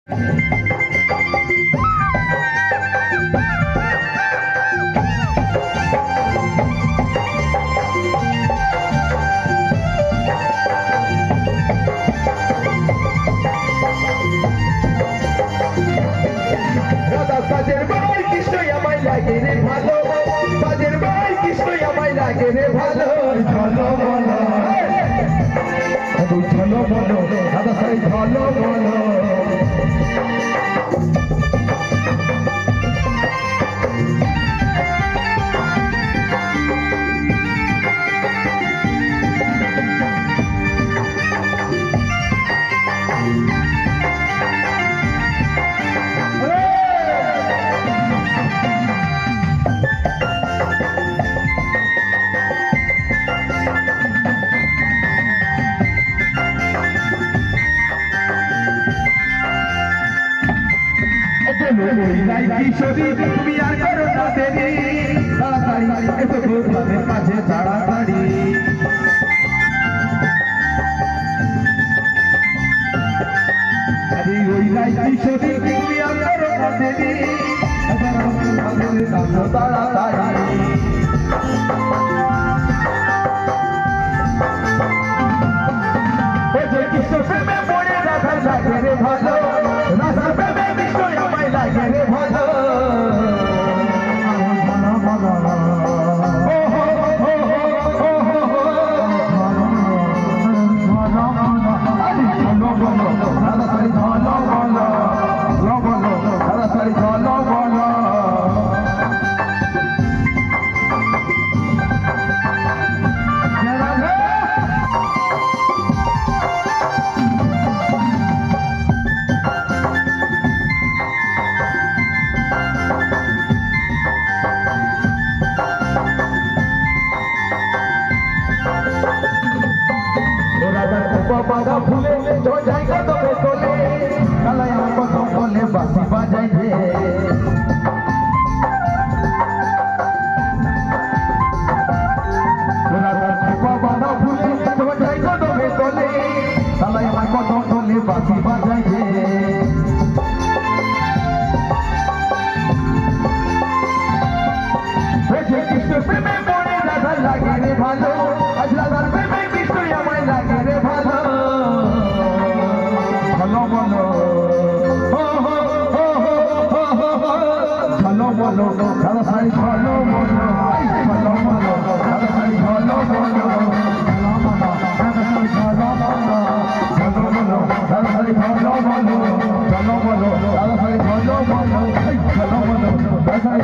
সাজের ভাই কৃষ্ণ আমায় লাগে রে ভালো, সাজের ভাই কৃষ্ণ আমায় লাগে রে ভালো। ঝলো বলো ঝলো বলো দাদা সাই ঝলো বলো কিশোরী তুমি আর করো না দেরি, তাড়াতাড়ি এসো গোপালের মাঝে তাড়াতাড়ি। আরে ওই নাই কিশোরী তুমি আর করো না দেরি, তাড়াতাড়ি। কৃষ্ণ প্রেমে পড়ে রাধা লাগে রে ভালো, রাধা প্রেমে কৃষ্ণ আমায় লাগে রে ভালো। বাবা ভুলে যাই কদমে তোলে, কালায় আমার কদম বলে বাঁশি বাজাই রে। বাবা ভুলে যাই কদমে তোলে, কালায় আমার কদম বলে বাঁশি বাজাই রে। কৃষ্ণ প্রেমে পড়ে রাধা লাগে রে ভালো, আজ রাধার প্রেমে কৃষ্ণ আমায় লাগে রে ভালো। ঝলো বলো ঝলো বলো দাদা সাই ঝলো বলো, ঝলো বলো দাদা সাই ঝলো বলো, ঝলো বলো দাদা সাই ঝলো বলো, ঝলো বলো দাদা সাই ঝলো বলো, ঝলো বলো দাদা সাই ঝলো বলো, ঝলো বলো দাদা সাই